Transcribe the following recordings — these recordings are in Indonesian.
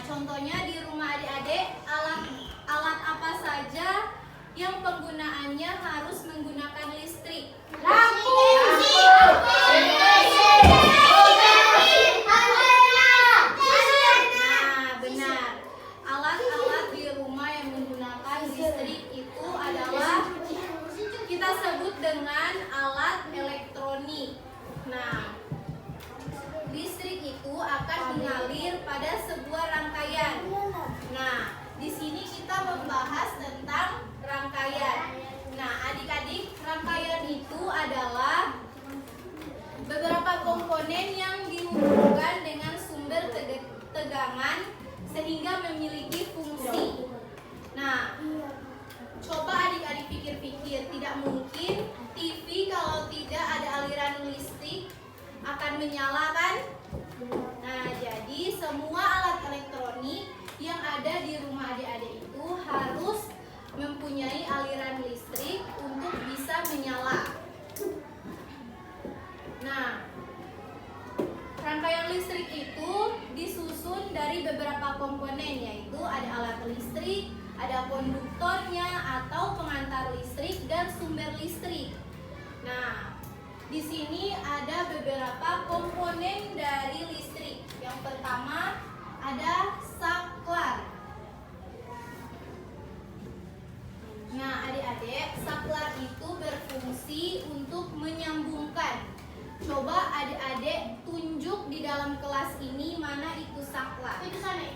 contohnya di rumah adik-adik, alat apa saja yang penggunaannya harus menggunakan listrik? Lampu. Nah, benar. Alat-alat di rumah yang menggunakan listrik itu adalah kita sebut dengan alat elektronik. Nah, listrik itu akan mengalir pada sebuah rangkaian. Nah, di sini kita membahas tentang rangkaian. Nah, adik-adik, rangkaian itu adalah beberapa komponen yang dihubungkan dengan sumber tegangan sehingga memiliki fungsi. Nah, coba adik-adik pikir-pikir, tidak mungkin TV kalau tidak ada aliran listrik akan menyala kan? Nah, jadi semua alat elektronik yang ada di rumah adik-adik itu harus mempunyai aliran listrik untuk bisa menyala. Nah, rangkaian listrik itu disusun dari beberapa komponen, yaitu ada alat listrik, ada konduktornya atau pengantar listrik, dan sumber listrik. Nah, di sini ada beberapa komponen dari listrik. Yang pertama ada saklar. Nah, adik-adik, saklar itu berfungsi untuk menyambungkan. Coba adik-adik tunjuk di dalam kelas ini mana itu saklar. Itu sana.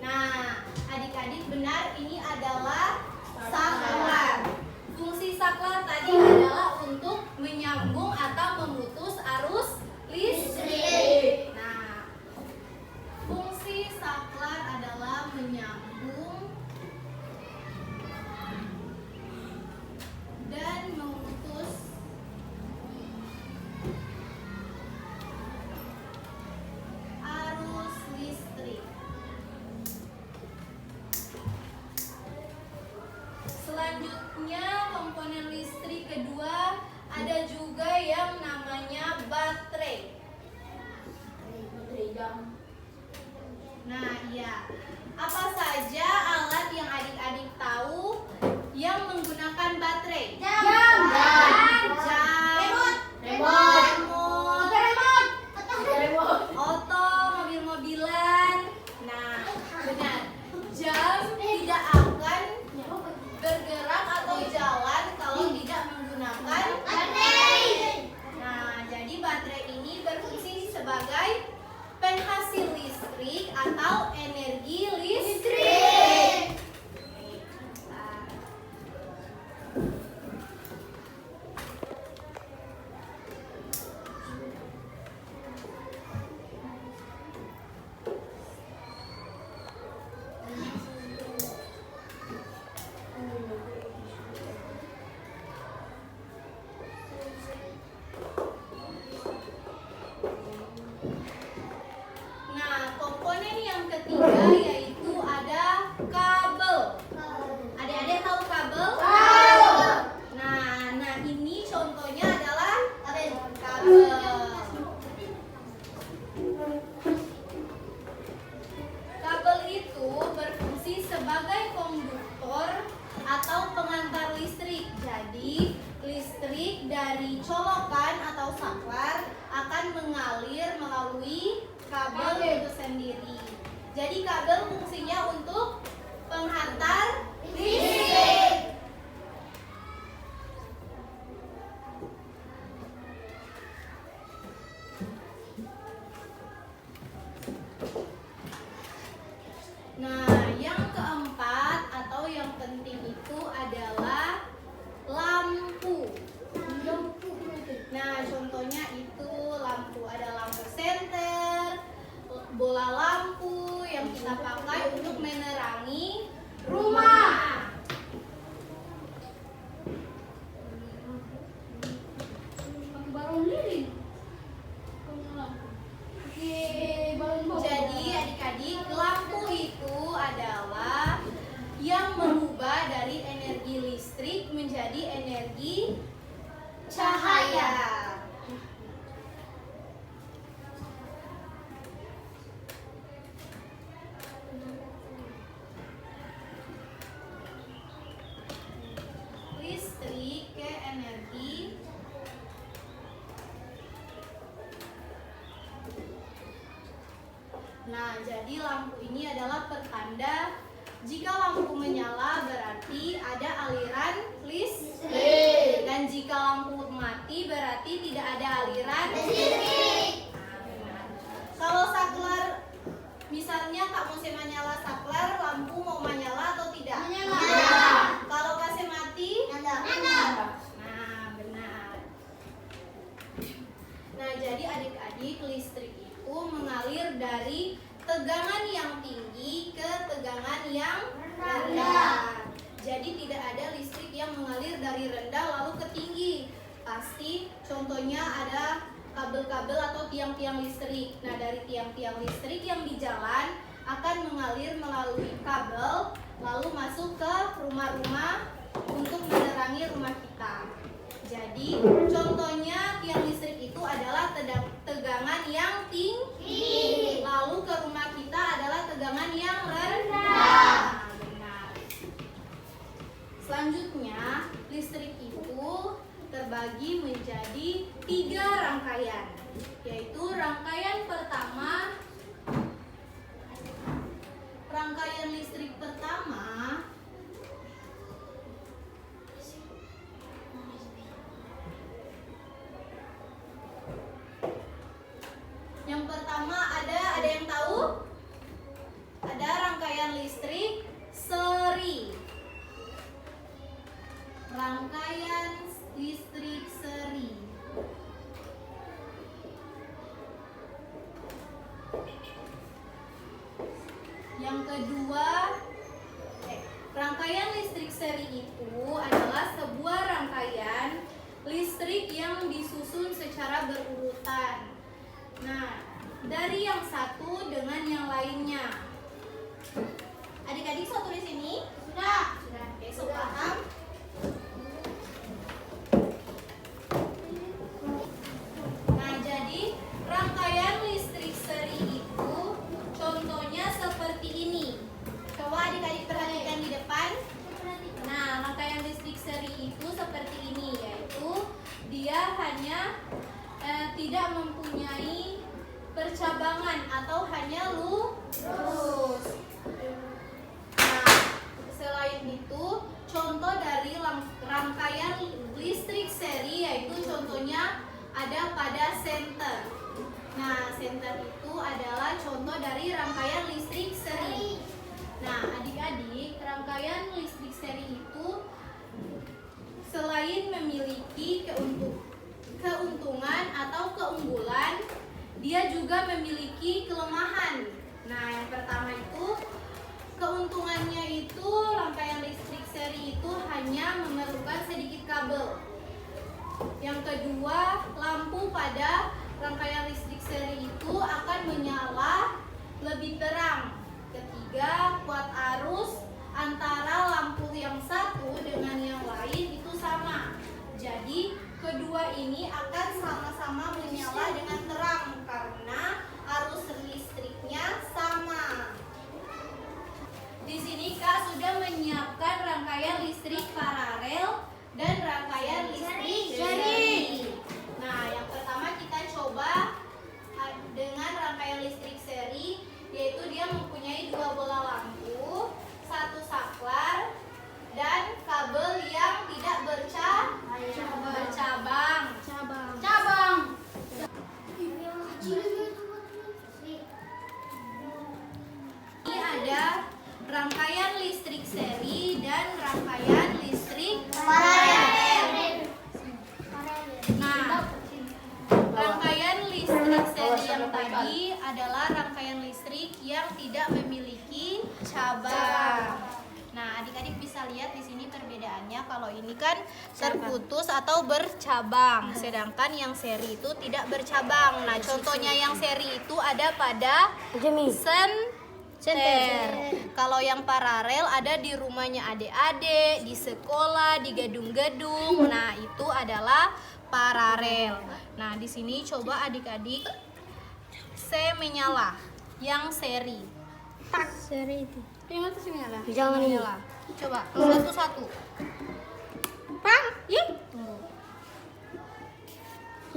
Nah, adik-adik benar, ini adalah saklar. Fungsi saklar tadi adalah untuk menyambung atau memutus arus listrik. Nah, fungsi saklar adalah menyambung dan memutus arus listrik. Selanjutnya, komponen listrik kedua ada juga yang namanya baterai. Nah, iya. Apa saja alat yang adik-adik tahu yang menggunakan baterai? Jam. Remote, oto, mobil-mobilan. Nah, benar. Jam tidak akan bergerak atau jalan kalau tidak menggunakan baterai. Nah, jadi baterai ini berfungsi sebagai penghasil listrik atau energi listrik. Nah, komponen yang ketiga yaitu ada kabel. Adik-adik tahu kabel? Nah, ini contohnya adalah kabel. Kabel itu berfungsi sebagai konduktor atau pengantar listrik. Jadi, listrik dari colokan atau saklar akan mengalir melalui kabel itu sendiri. Jadi kabel fungsinya untuk penghantar listrik. Nah, yang keempat atau yang penting itu adalah lampu. Nah, contohnya itu lampu. Ada lampu senter, bola lampu yang kita pakai untuk menerangi rumah. Jadi adik-adik, lampu itu adalah yang mengubah dari energi listrik menjadi energi cahaya. Nah, jadi lampu ini adalah pertanda jika lampu menyala berarti ada aliran listrik. Dan jika lampu mati berarti tidak ada aliran listrik. Kalau saklar, misalnya Kak Mose menyala saklar, lampu mau menyala atau tidak? Menyala. Kalau Kak mati? Menyala. Nah, benar. Nah, jadi adik-adik, listrik itu mengalir dari tegangan yang tinggi ke tegangan yang rendah. Jadi tidak ada listrik yang mengalir dari rendah lalu ke tinggi. Pasti contohnya ada kabel-kabel atau tiang-tiang listrik. Nah, dari tiang-tiang listrik yang di jalan akan mengalir melalui kabel lalu masuk ke rumah-rumah untuk menerangi rumah kita. Jadi contohnya tiang listrik itu adalah tegangan yang tinggi, lalu ke rumah kita adalah tegangan yang rendah. Benar. Selanjutnya, listrik itu terbagi menjadi 3 rangkaian, yaitu rangkaian pertama. Rangkaian listrik pertama yang pertama ada yang tahu? Ada rangkaian listrik seri. Rangkaian listrik seri. Yang kedua, rangkaian listrik seri itu adalah sebuah rangkaian listrik yang disusun secara berurutan. Nah, dari yang satu dengan yang lainnya. Adik-adik satu di sini? Sudah. Oke, so paham? Nah, jadi rangkaian listrik seri itu contohnya seperti ini. Coba adik-adik perhatikan di depan. Nah, rangkaian listrik seri itu seperti ini, yaitu dia hanya tidak mempunyai percabangan atau hanya lurus. Nah, selain itu, contoh dari rangkaian listrik seri yaitu contohnya ada pada senter. Nah, senter itu adalah contoh dari rangkaian listrik seri. Nah, adik-adik, rangkaian listrik seri itu selain memiliki keuntungan atau keunggulan, dia juga memiliki kelemahan. Nah, yang pertama itu keuntungannya itu rangkaian listrik seri itu hanya memerlukan sedikit kabel. Yang kedua, lampu pada rangkaian listrik seri itu akan menyala lebih terang. Ketiga, kuat arus antara lampu yang satu dengan yang lain itu sama. Jadi kedua ini akan sama-sama menyala dengan terang karena arus listriknya sama. Di sini Kak sudah menyiapkan rangkaian listrik paralel dan rangkaian listrik seri. Nah, yang pertama kita coba dengan rangkaian listrik seri, yaitu dia mempunyai 2 bola lampu, 1 saklar, dan kabel yang tidak bercabang. Ini ada rangkaian listrik seri dan rangkaian listrik paralel. Nah, rangkaian listrik seri yang tadi adalah rangkaian listrik yang tidak memiliki cabang. Nah, adik-adik bisa lihat di sini perbedaannya. Kalau ini kan terputus atau bercabang, sedangkan yang seri itu tidak bercabang. Nah, contohnya yang seri itu ada pada senter. Kalau yang paralel ada di rumahnya adik-adik, di sekolah, di gedung-gedung. Nah, itu adalah paralel. Nah, di sini coba adik-adik menyala yang seri. Seri itu. Yang atas menyala. Jangan ini. Menyala. Coba satu-satu. Pang, Tunggu.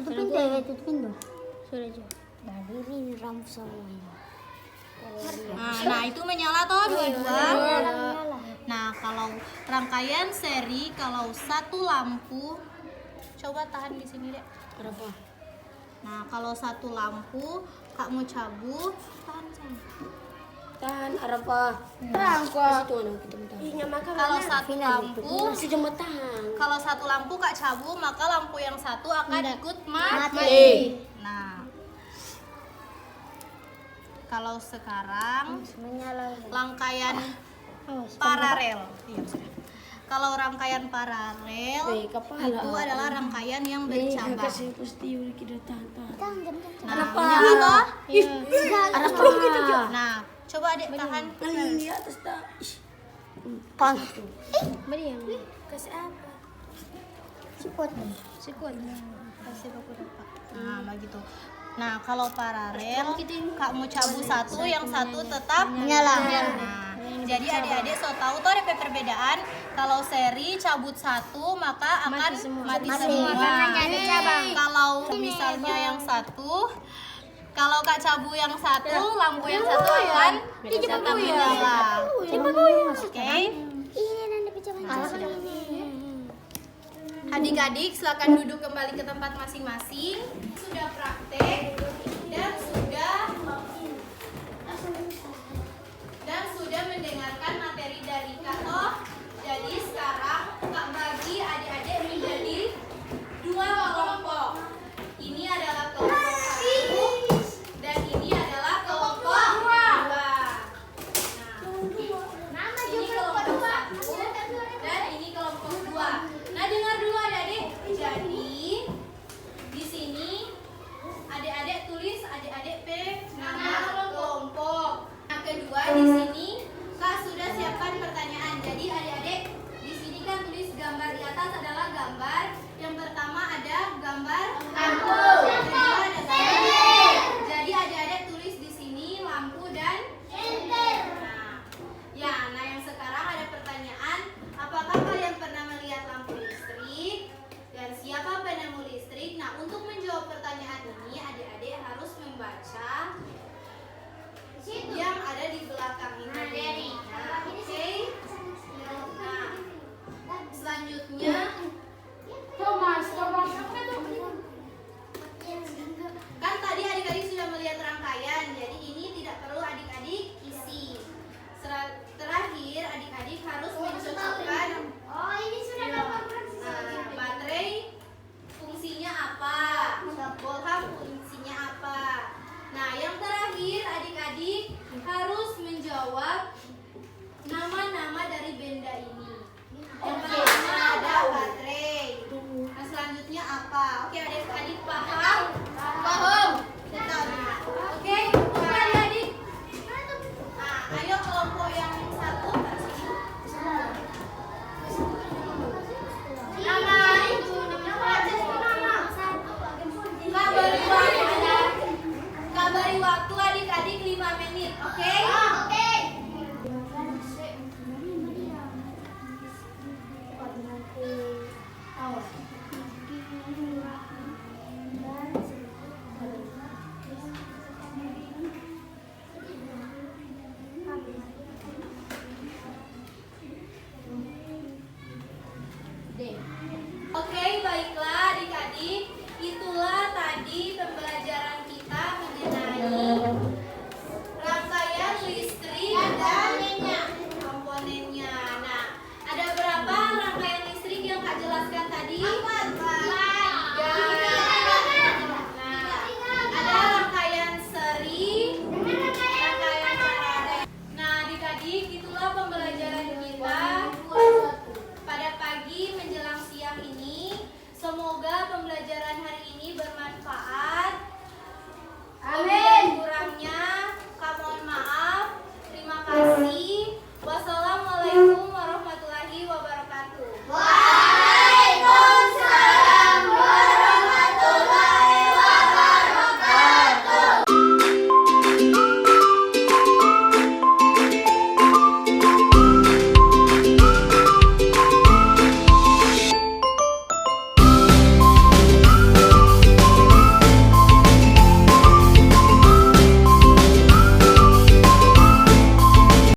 tutupin deh, tutupin dong. Sudah aja. Dari ini ram semuanya. Nah, itu menyala toh dua-dua. Nah, kalau rangkaian seri, kalau satu lampu, coba tahan di sini dek. Berapa? Nah, kalau satu lampu, Kak mau cabut, tahan sayang. Tahan apa? Terang kok. Itu mana kita tahan. Iya makan. Kalau satu lampu, Masih cuma tahan. kalau satu lampu Kak cabut, maka lampu yang satu akan ikut mati. Mati. Nah, kalau sekarang Menyala. rangkaian paralel. Iya, sudah. Kalau rangkaian paralel Kepala. itu adalah rangkaian yang bercabang. Kasih posisi kita tahan. Nah, menyala toh? Ada peluk gitu Jo. Nah, coba adek tahan. Ngelih di atas dah. Pang. Beri yang. Kasih apa? Sikut. Kasih baku dapat. Nah, begitu. Nah, kalau paralel, Kak mau cabut satu, yang satu tetap Menyala. Nah, jadi adik-adik so tahu tuh ada perbedaan. Kalau seri cabut satu, maka akan mati semua. Karena nggak ada cabang. Kalau misalnya yang satu, kalau Kak cabu yang satu, lampu yang satu akan tetap menyala. Oke. Ini nanti pecah-pecah. Adik-adik silakan duduk kembali ke tempat masing-masing. Sudah praktek dan sudah mendengarkan materi dari Kak Toh. Jadi sekarang Kak bagi adik-adik menjadi dua kelompok. Ini adalah kelompok satu dan ini adalah kelompok dua. Nah, ini kelompok satu dan ini kelompok dua. Nah, dengar dulu adik-adik. Jadi di sini adik-adik tulis adik-adik nama kelompok. Yang kedua di sini Kak sudah siapkan pertanyaan. Jadi adik-adik di sini kan tulis gambar di atas adalah gambar. Yang pertama ada gambar lampu. Yang kedua ada gambar. Jadi adik-adik tulis di sini lampu dan nah yang sekarang ada pertanyaan. Apakah kalian pernah melihat lampu listrik? Dan siapa penemu listrik? Nah, untuk menjawab pertanyaan ini adik-adik harus membaca yang ada di belakang ini. Nah, oke. Nah, selanjutnya kan tadi adik-adik sudah melihat rangkaian, jadi ini tidak perlu adik-adik isi. Terakhir adik-adik harus mencocokkan baterai fungsinya apa, bohlam fungsinya apa. Nah, yang terakhir adik-adik harus menjawab nama-nama dari benda ini. Yang pertama ada baterai. Nah, selanjutnya apa? Oke, adik-adik paham? Paham. Nah, oke, bukan adik-adik. Nah, ayo kelompok yang satu. Kak beri waktu adik-adik 5 menit, oke?